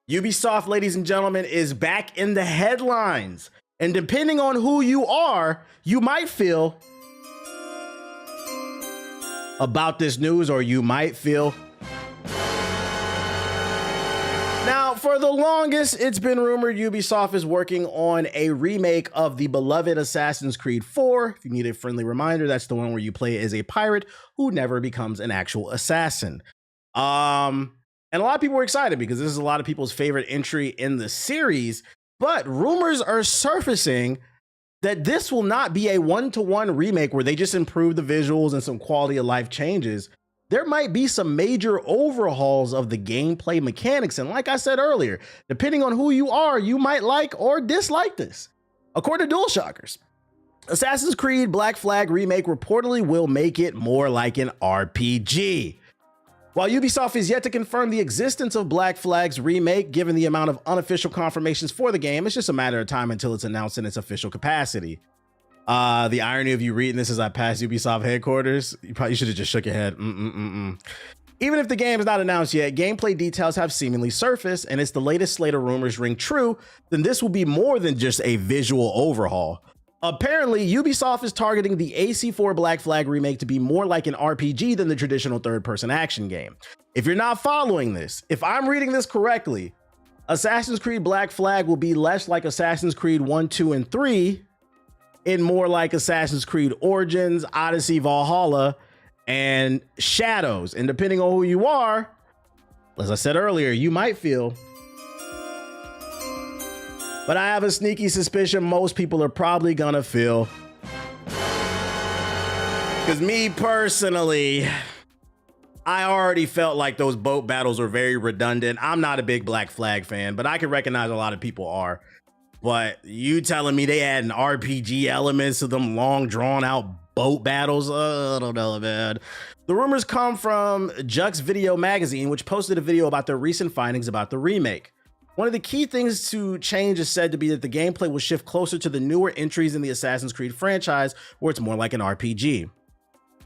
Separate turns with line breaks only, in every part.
Ubisoft, ladies and gentlemen, is back in the headlines. And depending on who you are, you might feel about this news, or you might feel. Now, for the longest, it's been rumored Ubisoft is working on a remake of the beloved Assassin's Creed 4. If you need a friendly reminder, that's the one where you play as a pirate who never becomes an actual assassin. And a lot of people were excited because this is a lot of people's favorite entry in the series, but rumors are surfacing that this will not be a one-to-one remake where they just improve the visuals and some quality of life changes. There might be some major overhauls of the gameplay mechanics. And like I said earlier, depending on who you are, you might like or dislike this. According to DualShockers, Assassin's Creed Black Flag Remake reportedly will make it more like an RPG. While Ubisoft is yet to confirm the existence of Black Flag's remake, given the amount of unofficial confirmations for the game, it's just a matter of time until it's announced in its official capacity. The irony of you reading this as I pass Ubisoft headquarters, you probably should have just shook your head. Even if the game is not announced yet, gameplay details have seemingly surfaced, and it's the latest slate of rumors ring true, then this will be more than just a visual overhaul. Apparently, Ubisoft is targeting the AC4 Black Flag remake to be more like an RPG than the traditional third-person action game. If you're not following this, if I'm reading this correctly, Assassin's Creed Black Flag will be less like Assassin's Creed 1, 2, and 3, and more like Assassin's Creed Origins, Odyssey, Valhalla, and Shadows. And depending on who you are, as I said earlier, you might feel. But I have a sneaky suspicion most people are probably gonna feel. Because me personally, I already felt like those boat battles were very redundant. I'm not a big Black Flag fan, but I can recognize a lot of people are. But you telling me they add an RPG elements to them long drawn out boat battles? I don't know, man. The rumors come from Jux Video Magazine, which posted a video about their recent findings about the remake. One of the key things to change is said to be that the gameplay will shift closer to the newer entries in the Assassin's Creed franchise, where it's more like an RPG.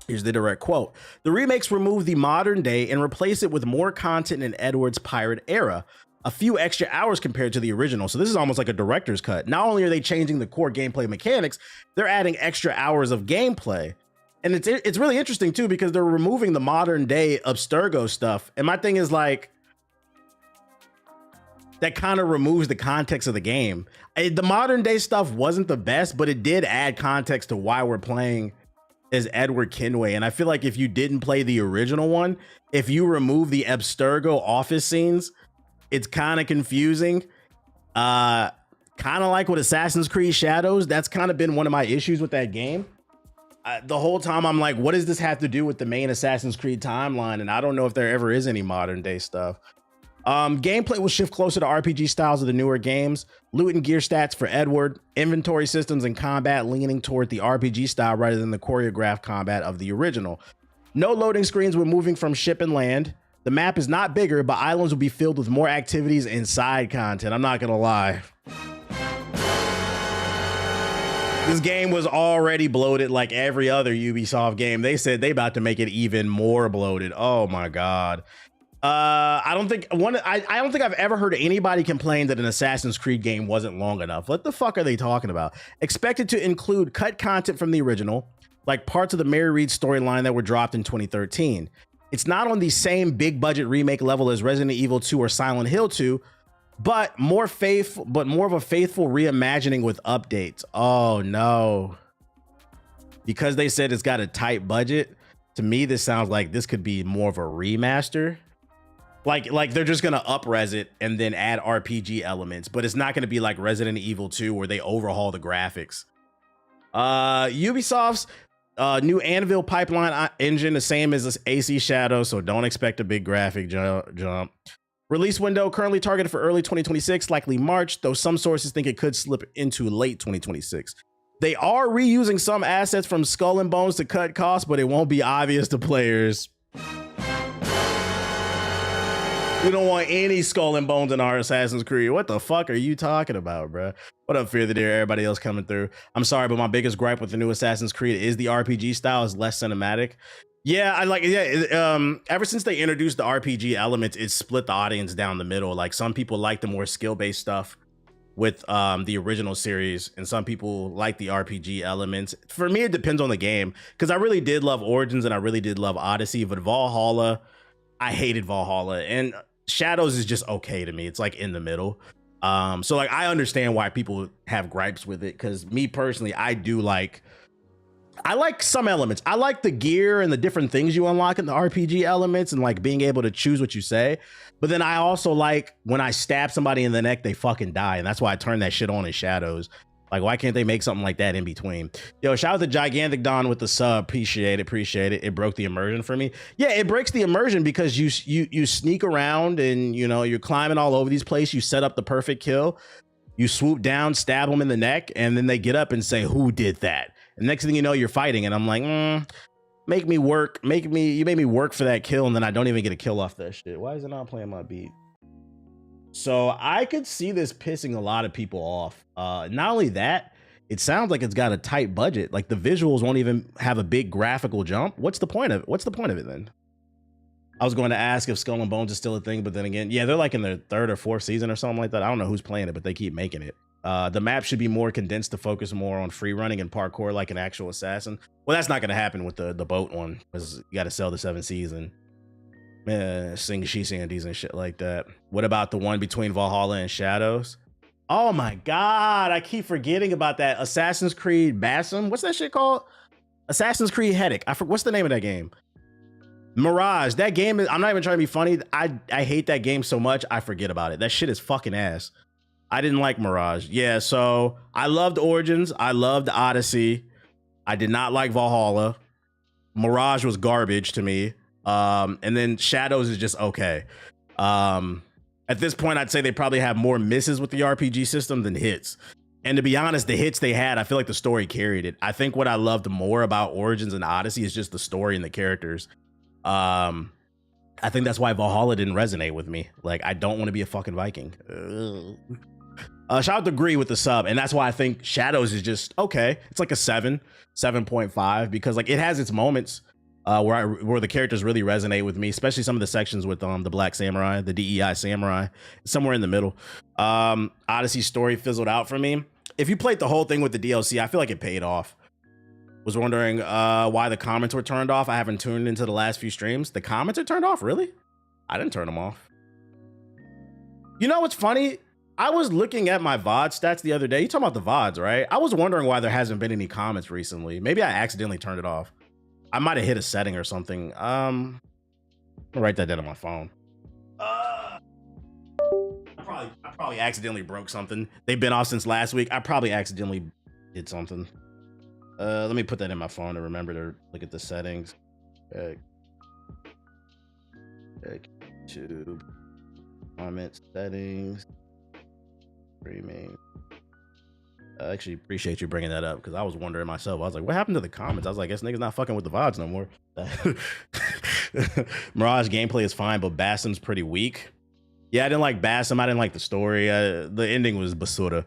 Here's the direct quote. The remakes remove the modern day and replace it with more content in Edward's pirate era. A few extra hours compared to the original. So this is almost like a director's cut. Not only are they changing the core gameplay mechanics, they're adding extra hours of gameplay. And it's really interesting too, because they're removing the modern day Abstergo stuff. And my thing is like, that kind of removes the context of the game. The modern day stuff wasn't the best, but it did add context to why we're playing as Edward Kenway. And I feel like if you didn't play the original one, if you remove the Abstergo office scenes, it's kind of confusing. Kind of like with Assassin's Creed Shadows, that's kind of been one of my issues with that game. The whole time I'm like, what does this have to do with the main Assassin's Creed timeline? And I don't know if there ever is any modern day stuff. Gameplay will shift closer to RPG styles of the newer games, loot and gear stats for Edward, inventory systems and combat leaning toward the RPG style rather than the choreographed combat of the original. No loading screens when moving from ship and land. The map is not bigger, but islands will be filled with more activities and side content. I'm not gonna lie. This game was already bloated like every other Ubisoft game. They said they about to make it even more bloated. Oh my God. I don't think I've ever heard anybody complain that an Assassin's Creed game wasn't long enough. What the fuck are they talking about? Expected to include cut content from the original, like parts of the Mary Read storyline that were dropped in 2013. It's not on the same big budget remake level as Resident Evil 2 or Silent Hill 2, but more of a faithful reimagining with updates. Oh no. Because they said it's got a tight budget, to me this sounds like this could be more of a remaster. Like they're just gonna up-res it and then add RPG elements, but it's not gonna be like Resident Evil 2 where they overhaul the graphics. Ubisoft's new Anvil pipeline engine, the same as this AC Shadow, so don't expect a big graphic jump. Release window currently targeted for early 2026, likely March, though some sources think it could slip into late 2026. They are reusing some assets from Skull and Bones to cut costs, but it won't be obvious to players. We don't want any Skull and Bones in our Assassin's Creed. What the fuck are you talking about, bro? What up, Fear the Deer? Everybody else coming through. I'm sorry, but my biggest gripe with the new Assassin's Creed is the RPG style is less cinematic. Yeah, I like ever since they introduced the RPG elements, it split the audience down the middle. Like some people like the more skill-based stuff with the original series, and some people like the RPG elements. For me, it depends on the game, because I really did love Origins and I really did love Odyssey, but Valhalla, I hated Valhalla, and Shadows is just okay to me. It's like in the middle. So like I understand why people have gripes with it, because me personally, I like some elements. I like the gear and the different things you unlock in the RPG elements and like being able to choose what you say. But then I also like when I stab somebody in the neck, they fucking die. And that's why I turn that shit on in Shadows. Like, why can't they make something like that in between? Yo, shout out to Gigantic Don with the sub. Appreciate it. It broke the immersion for me. Yeah, it breaks the immersion because you sneak around and, you know, you're climbing all over these places. You set up the perfect kill. You swoop down, stab them in the neck, and then they get up and say, who did that? And next thing you know, you're fighting, and I'm like, make me work. You made me work for that kill, and then I don't even get a kill off that shit. Why is it not playing my beat? So I could see this pissing a lot of people off. Not only that, it sounds like it's got a tight budget. Like the visuals won't even have a big graphical jump. What's the point of it then? I was going to ask if Skull and Bones is still a thing, but then again, yeah, they're like in their 3rd or 4th season or something like that. I don't know who's playing it, but they keep making it. The map should be more condensed to focus more on free running and parkour like an actual assassin. Well, that's not going to happen with the boat one, because you got to sell the 7 seas and sing she sandies and shit like that. What about the one between Valhalla and Shadows? Oh my God, I keep forgetting about that. Assassin's Creed Basim. What's that shit called? Assassin's Creed Headache. What's the name of that game? Mirage. That game is, I'm not even trying to be funny. I hate that game so much, I forget about it. That shit is fucking ass. I didn't like Mirage. Yeah, so I loved Origins. I loved Odyssey. I did not like Valhalla. Mirage was garbage to me. And then Shadows is just okay. At this point, I'd say they probably have more misses with the RPG system than hits. And to be honest, the hits they had, I feel like the story carried it. I think what I loved more about Origins and Odyssey is just the story and the characters. I think that's why Valhalla didn't resonate with me. Like, I don't want to be a fucking Viking. Shout out to Gree with the sub, and that's why I think Shadows is just okay. It's like a 7.5, because like it has its moments where the characters really resonate with me, especially some of the sections with the Black Samurai, the DEI Samurai, somewhere in the middle. Odyssey's story fizzled out for me. If you played the whole thing with the DLC, I feel like it paid off. Was wondering why the comments were turned off. I haven't tuned into the last few streams. The comments are turned off, really? I didn't turn them off. You know what's funny? I was looking at my VOD stats the other day. You talking about the VODs, right? I was wondering why there hasn't been any comments recently. Maybe I accidentally turned it off. I might have hit a setting or something. I'll write that down on my phone. I probably accidentally broke something. They've been off since last week. I probably accidentally did something. Let me put that in my phone to remember to look at the settings. YouTube comment settings. Streaming. I actually appreciate you bringing that up, because I was wondering myself. I was like, what happened to the comments? I was like, guess niggas not fucking with the VODs no more. Mirage gameplay is fine, but Basim's pretty weak. Yeah, I didn't like Basim. I didn't like the story. The ending was basura.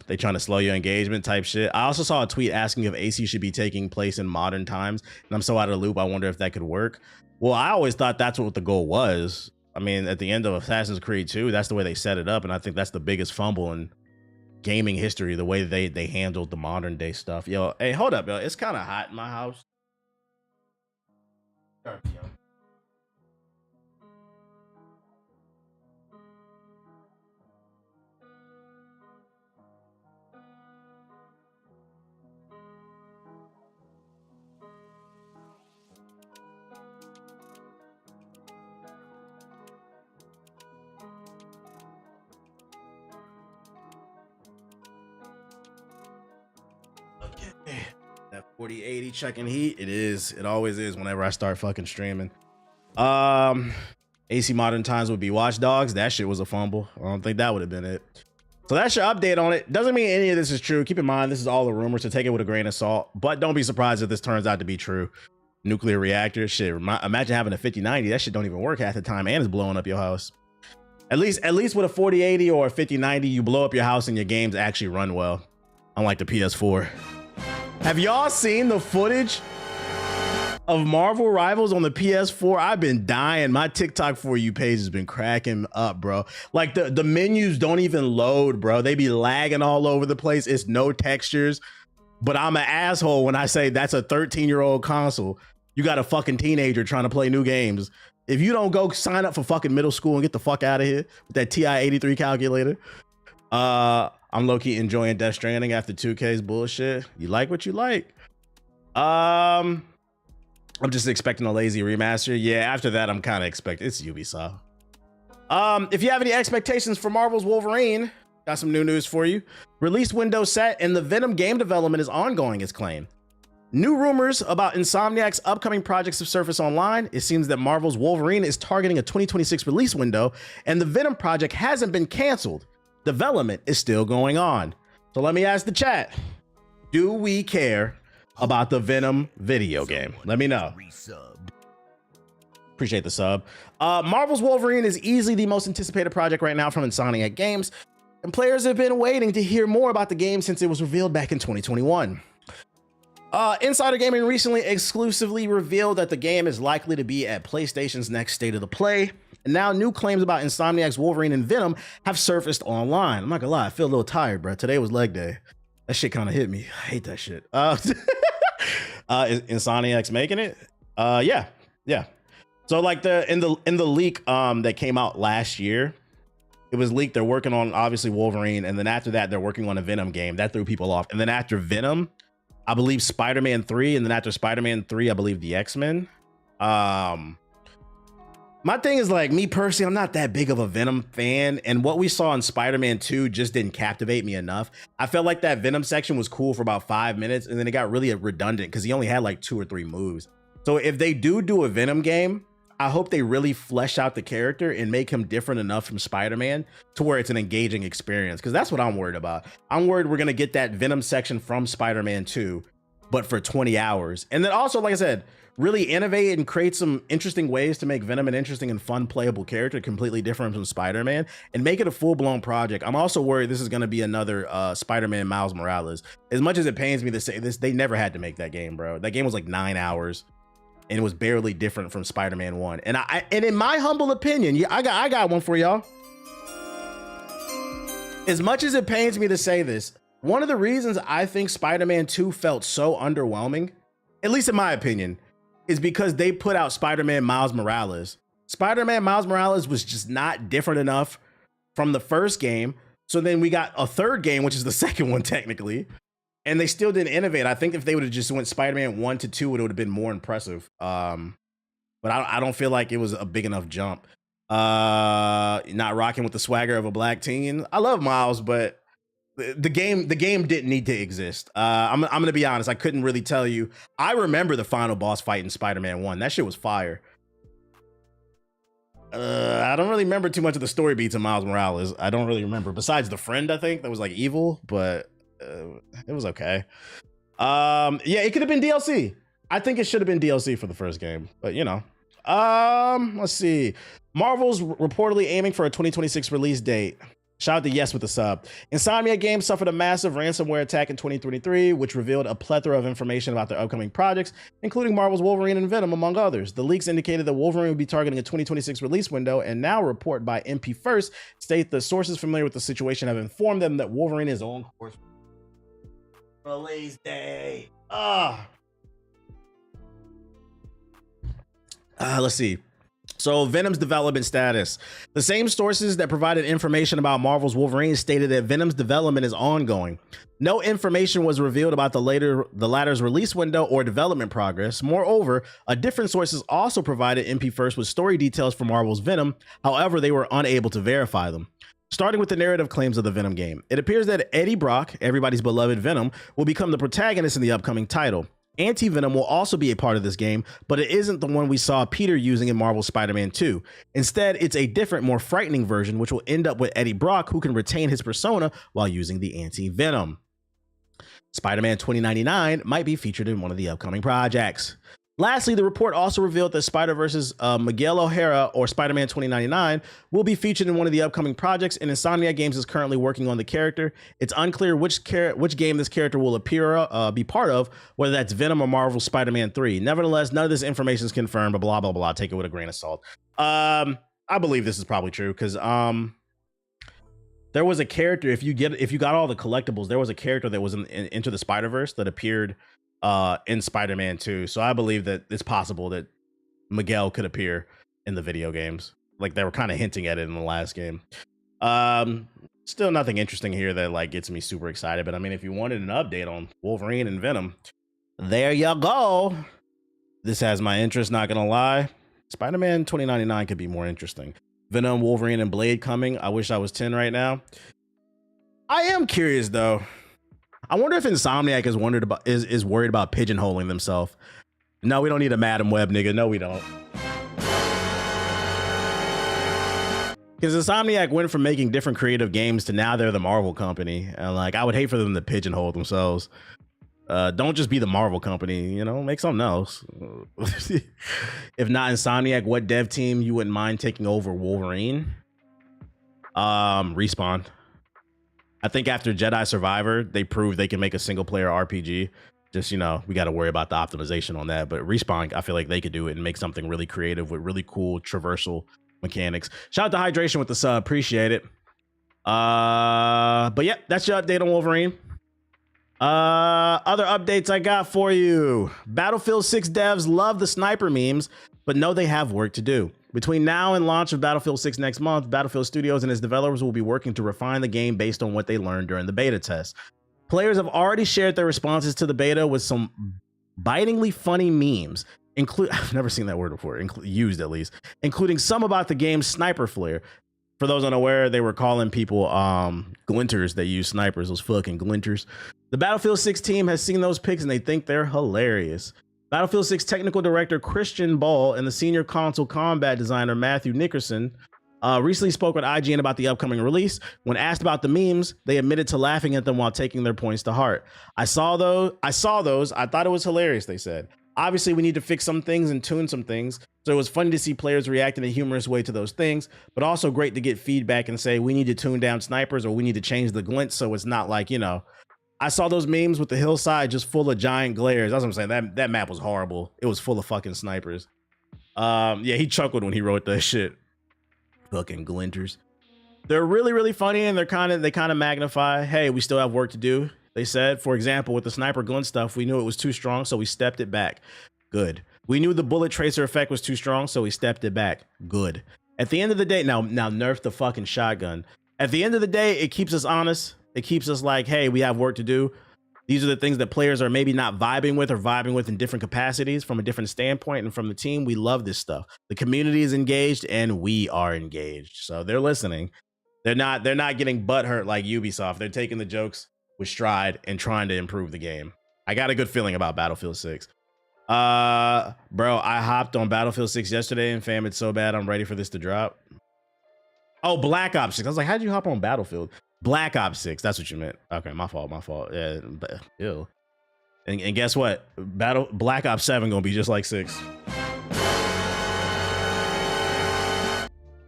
They trying to slow your engagement type shit. I also saw a tweet asking if AC should be taking place in modern times, and I'm so out of the loop, I wonder if that could work. Well, I always thought that's what the goal was. I mean, at the end of Assassin's Creed 2, that's the way they set it up, and I think that's the biggest fumble in gaming history, the way they handled the modern day stuff. Yo, hey, hold up, yo. It's kind of hot in my house. That 4080 checking heat, it always is whenever I start fucking streaming. AC modern times would be Watch Dogs. That shit was a fumble. I don't think that would have been it. So that's your update on it. Doesn't mean any of this is true. Keep in mind, this is all a rumor, so take it with a grain of salt, but don't be surprised if this turns out to be true. Nuclear reactor shit, imagine having a 5090. That shit don't even work half the time, and it's blowing up your house. At least with a 4080 or a 5090, you blow up your house and your games actually run well, unlike the PS4. Have y'all seen the footage of Marvel Rivals on the PS4, I've been dying. My TikTok For You page has been cracking up, bro. Like the menus don't even load, bro. They be lagging all over the place. It's no textures. But I'm an asshole when I say that's a 13-year-old console. You got a fucking teenager trying to play new games. If you don't go sign up for fucking middle school and get the fuck out of here with that TI-83 calculator. I'm low-key enjoying Death Stranding after 2K's bullshit. You like what you like. I'm just expecting a lazy remaster. Yeah, after that, I'm kind of expecting it's Ubisoft. If you have any expectations for Marvel's Wolverine, got some new news for you. Release window set and the Venom game development is ongoing, it's claimed. New rumors about Insomniac's upcoming projects have surfaced online. It seems that Marvel's Wolverine is targeting a 2026 release window, and the Venom project hasn't been canceled. Development is still going on. So let me ask the chat, do we care about the Venom video game? Let me know. Appreciate the sub. Marvel's Wolverine is easily the most anticipated project right now from Insomniac Games, and players have been waiting to hear more about the game since it was revealed back in 2021. Insider Gaming recently exclusively revealed that the game is likely to be at PlayStation's next State of the Play. And now new claims about Insomniac's Wolverine and Venom have surfaced online. I'm not gonna lie, I feel a little tired, bro. Today was leg day. That shit kind of hit me. I hate that shit. Insomniac's making it? Yeah. So like in the leak that came out last year, it was leaked. They're working on obviously Wolverine, and then after that, they're working on a Venom game. That threw people off. And then after Venom, I believe Spider-Man 3, and then after Spider-Man 3, I believe the X-Men. My thing is, like, me personally, I'm not that big of a Venom fan, and what we saw in Spider-Man 2 just didn't captivate me enough. I felt like that Venom section was cool for about 5 minutes, and then it got really redundant because he only had like 2 or 3 moves. So if they do a Venom game, I hope they really flesh out the character and make him different enough from Spider-Man to where it's an engaging experience, because that's what I'm worried about. I'm worried we're going to get that Venom section from Spider-Man 2, but for 20 hours. And then also, like I said, really innovate and create some interesting ways to make Venom an interesting and fun playable character, completely different from Spider-Man, and make it a full-blown project. I'm also worried this is going to be another Spider-Man Miles Morales. As much as it pains me to say this, they never had to make that game, bro. That game was like 9 hours. And it was barely different from Spider-Man 1. And in my humble opinion, yeah, I got one for y'all. As much as it pains me to say this, one of the reasons I think Spider-Man 2 felt so underwhelming, at least in my opinion, is because they put out Spider-Man Miles Morales. Spider-Man Miles Morales was just not different enough from the first game. So then we got a third game, which is the second one technically. And they still didn't innovate. I think if they would have just went Spider-Man 1 to 2, it would have been more impressive. But I don't feel like it was a big enough jump. Not rocking with the swagger of a black teen. I love Miles, but the game didn't need to exist. I'm gonna be honest. I couldn't really tell you. I remember the final boss fight in Spider-Man 1. That shit was fire. I don't really remember too much of the story beats of Miles Morales. I don't really remember. Besides the friend, I think that was like evil, but. It was okay. Yeah, it could have been DLC. I think it should have been DLC for the first game, but you know. Let's see. Marvel's reportedly aiming for a 2026 release date. Shout out to Yes with the sub. Insomniac Games suffered a massive ransomware attack in 2023, which revealed a plethora of information about their upcoming projects, including Marvel's Wolverine and Venom, among others. The leaks indicated that Wolverine would be targeting a 2026 release window, and now a report by MP First state the sources familiar with the situation have informed them that Wolverine is on course. Release day. Let's see. So Venom's development status. The same sources that provided information about Marvel's Wolverine stated that Venom's development is ongoing. No information was revealed about the latter's release window or development progress. Moreover, a different sources also provided MP First with story details for Marvel's Venom. However, they were unable to verify them. Starting with the narrative claims of the Venom game, it appears that Eddie Brock, everybody's beloved Venom, will become the protagonist in the upcoming title. Anti-Venom will also be a part of this game, but it isn't the one we saw Peter using in Marvel's Spider-Man 2. Instead, it's a different, more frightening version, which will end up with Eddie Brock, who can retain his persona while using the Anti-Venom. Spider-Man 2099 might be featured in one of the upcoming projects. Lastly, the report also revealed that Spider-Verse's Miguel O'Hara, or Spider-Man 2099, will be featured in one of the upcoming projects, and Insomniac Games is currently working on the character. It's unclear which game this character will be part of, whether that's Venom or Marvel's Spider-Man 3. Nevertheless, none of this information is confirmed, but blah, blah, blah. Take it with a grain of salt. I believe this is probably true, because there was a character, if you got all the collectibles, there was a character that was in Into the Spider-Verse that appeared in Spider-Man 2. So I believe that it's possible that Miguel could appear in the video games. Like they were kind of hinting at it in the last game. Still nothing interesting here that like gets me super excited. But I mean, if you wanted an update on Wolverine and Venom, there you go. This has my interest, not gonna lie. Spider-Man 2099 could be more interesting. Venom, Wolverine, and Blade coming. I wish I was 10 right now. I am curious though. I wonder if Insomniac is worried about pigeonholing themselves. No, we don't need a Madam Web, nigga. No, we don't. Because Insomniac went from making different creative games to now they're the Marvel company. And like, I would hate for them to pigeonhole themselves. Don't just be the Marvel company, you know, make something else. If not Insomniac, what dev team you wouldn't mind taking over Wolverine? Respawn. I think after Jedi Survivor, they proved they can make a single player RPG. Just, you know, we got to worry about the optimization on that. But Respawn, I feel like they could do it and make something really creative with really cool traversal mechanics. Shout out to Hydration with the sub. Appreciate it. But yeah, that's your update on Wolverine. Other updates I got for you. Battlefield 6 devs love the sniper memes, but know they have work to do. Between now and launch of Battlefield 6 next month, Battlefield Studios and its developers will be working to refine the game based on what they learned during the beta test. Players have already shared their responses to the beta with some bitingly funny memes, I've never seen that word before, used at least, including some about the game's sniper flair. For those unaware, they were calling people glinters that use snipers, those fucking glinters. The Battlefield 6 team has seen those pics and they think they're hilarious. Battlefield 6 technical director Christian Ball and the senior console combat designer Matthew Nickerson recently spoke with IGN about the upcoming release. When asked about the memes, they admitted to laughing at them while taking their points to heart. I saw those. I thought it was hilarious, they said. Obviously, we need to fix some things and tune some things. So it was funny to see players react in a humorous way to those things, but also great to get feedback and say, we need to tune down snipers or we need to change the glint so it's not like, you know, I saw those memes with the hillside just full of giant glares. That's what I'm saying. That map was horrible. It was full of fucking snipers. Yeah, he chuckled when he wrote that shit. Fucking glinters. They're really, really funny and they kind of magnify, hey, we still have work to do. They said, for example, with the sniper glint stuff, we knew it was too strong, so we stepped it back. Good. We knew the bullet tracer effect was too strong, so we stepped it back. Good. At the end of the day, now nerf the fucking shotgun. At the end of the day, it keeps us honest. It keeps us like, hey, we have work to do. These are the things that players are maybe not vibing with or vibing with in different capacities from a different standpoint. And from the team, we love this stuff. The community is engaged and we are engaged. So they're listening. They're not getting butthurt like Ubisoft. They're taking the jokes with stride and trying to improve the game. I got a good feeling about Battlefield 6. Bro, I hopped on Battlefield 6 yesterday and fam, it's so bad I'm ready for this to drop. Oh, Black Ops 6. I was like, how'd you hop on Battlefield? Black Ops 6. That's what you meant. Okay, my fault. Yeah, but ew. And guess what? Black Ops 7 gonna be just like 6.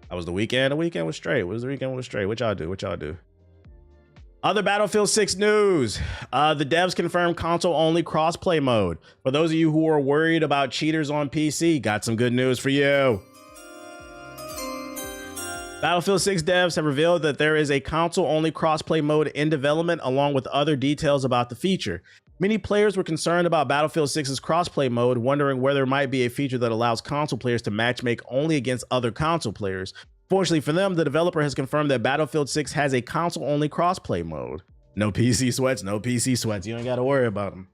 That was the weekend. The weekend was straight. What was the weekend was straight? What y'all do? Other Battlefield 6 news. The devs confirmed console-only crossplay mode. For those of you who are worried about cheaters on PC, got some good news for you. Battlefield 6 devs have revealed that there is a console-only crossplay mode in development, along with other details about the feature. Many players were concerned about Battlefield 6's crossplay mode, wondering whether there might be a feature that allows console players to matchmake only against other console players. Fortunately for them, the developer has confirmed that Battlefield 6 has a console-only crossplay mode. No PC sweats, no PC sweats. You ain't got to worry about them.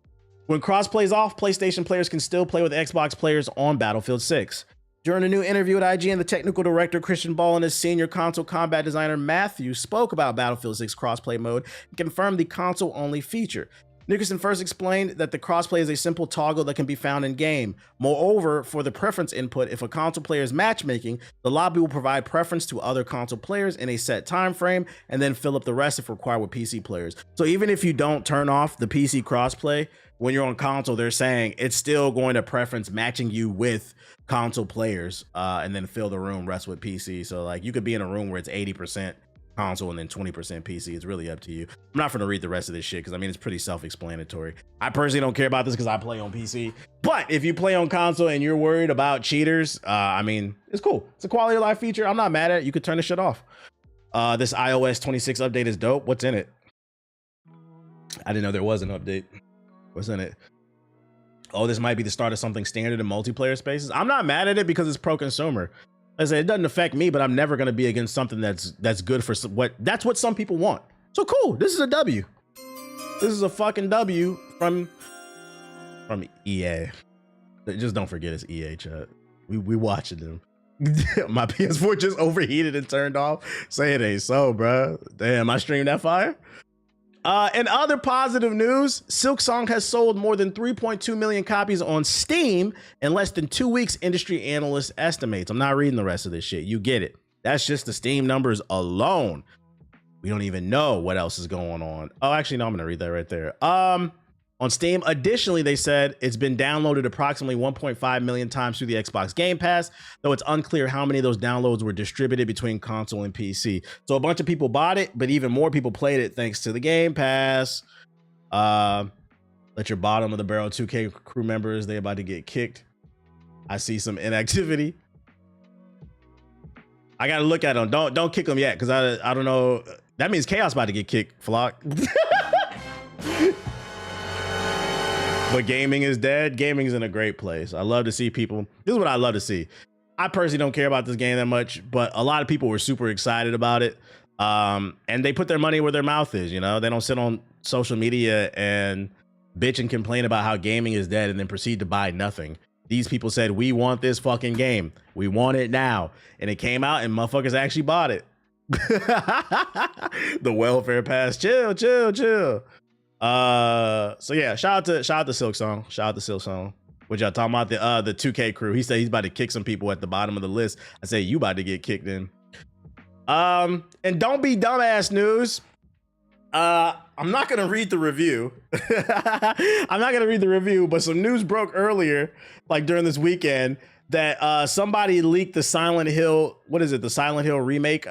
When crossplay is off, PlayStation players can still play with Xbox players on Battlefield 6. During a new interview with IGN, the technical director Christian Ball and his senior console combat designer Matthew spoke about Battlefield 6 crossplay mode and confirmed the console-only feature. Nickerson first explained that the crossplay is a simple toggle that can be found in game. Moreover, for the preference input, if a console player is matchmaking, the lobby will provide preference to other console players in a set time frame and then fill up the rest if required with PC players. So even if you don't turn off the PC crossplay, when you're on console, they're saying it's still going to preference matching you with console players and then fill the room rest with PC. So like you could be in a room where it's 80% console and then 20% PC. It's really up to you. I'm not gonna read the rest of this shit because I mean it's pretty self-explanatory. I personally don't care about this because I play on PC, but if you play on console and you're worried about cheaters, I mean it's cool. It's a quality of life feature. I'm not mad at it. You could turn the shit off. This iOS 26 update is dope. What's in it? I didn't know there was an update. What's in it? Oh, this might be the start of something standard in multiplayer spaces. I'm not mad at it because it's pro-consumer. I say it doesn't affect me, but I'm never going to be against something that's good for that's what some people want. So cool. This is a W. This is a fucking W from EA. Just don't forget it's EA, chat. We watching them. My PS4 just overheated and turned off. Say it ain't so, bro. Damn, I streamed that fire. In other positive news, Silksong has sold more than 3.2 million copies on Steam in less than 2 weeks, industry analyst estimates. I'm not reading the rest of this shit. You get it. That's just the Steam numbers alone. We don't even know what else is going on. Oh, actually, no, I'm gonna read that right there. On Steam, additionally, they said it's been downloaded approximately 1.5 million times through the Xbox Game Pass, though it's unclear how many of those downloads were distributed between console and PC. So a bunch of people bought it, but even more people played it thanks to the Game Pass. Let your bottom of the barrel 2K crew members, they about to get kicked. I see some inactivity. I gotta look at them. Don't kick them yet, because I don't know. That means Chaos about to get kicked, Flock. But gaming is dead. Gaming is in a great place. I love to see people. This is what I love to see. I personally don't care about this game that much, but a lot of people were super excited about it. And they put their money where their mouth is, you know? They don't sit on social media and bitch and complain about how gaming is dead and then proceed to buy nothing. These people said, we want this fucking game. We want it now. And it came out and motherfuckers actually bought it. The welfare pass. Chill. So yeah, shout out to Silksong. Shout out to Silksong. What y'all talking about? The 2K crew. He said he's about to kick some people at the bottom of the list. I say you about to get kicked in. And don't be dumbass news. I'm not gonna read the review. I'm not gonna read the review, but some news broke earlier, like during this weekend, that somebody leaked the Silent Hill, the Silent Hill remake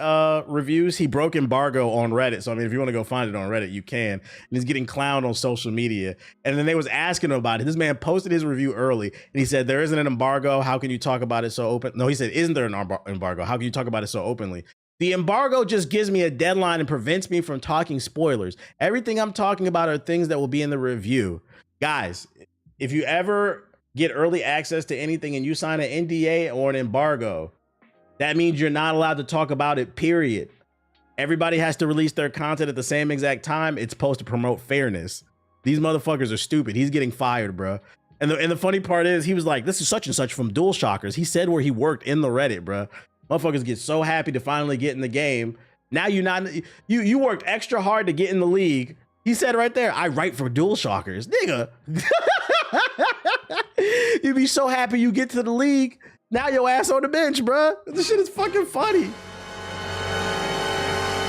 reviews. He broke embargo on Reddit. So I mean, if you want to go find it on Reddit, you can. And he's getting clowned on social media. And then they was asking him about it. This man posted his review early and he said, there isn't an embargo. How can you talk about it so open? No, he said, isn't there an embargo? How can you talk about it so openly? The embargo just gives me a deadline and prevents me from talking spoilers. Everything I'm talking about are things that will be in the review. Guys, if you ever get early access to anything and you sign an NDA or an embargo, that means you're not allowed to talk about it, period. Everybody has to release their content at the same exact time. It's supposed to promote fairness. These motherfuckers are stupid. He's getting fired, bro. And the funny part is he was like, this is such and such from DualShockers. He said where he worked in the Reddit, bro. Motherfuckers get so happy to finally get in the game. Now you worked extra hard to get in the league. He said right there, I write for DualShockers. Nigga. You'd be so happy you get to the league. Now your ass on the bench, bro. This shit is fucking funny.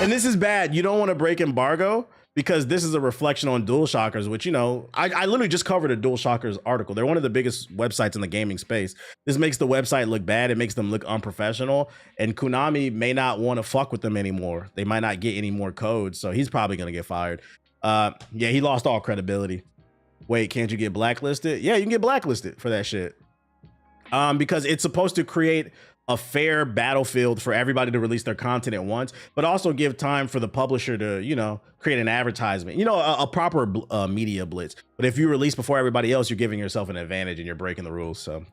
And this is bad. You don't want to break embargo because this is a reflection on DualShockers, which, you know, I literally just covered a DualShockers article. They're one of the biggest websites in the gaming space. This makes the website look bad. It makes them look unprofessional. And Konami may not want to fuck with them anymore. They might not get any more codes. So he's probably going to get fired. Yeah, he lost all credibility. Wait, can't you get blacklisted? Yeah, you can get blacklisted for that shit. Because it's supposed to create a fair battlefield for everybody to release their content at once, but also give time for the publisher to, you know, create an advertisement, you know, a proper media blitz. But if you release before everybody else, you're giving yourself an advantage and you're breaking the rules. So,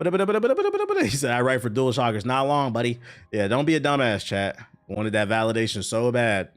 he said, I write for DualShockers. Not long, buddy. Yeah, don't be a dumbass, chat. Wanted that validation so bad.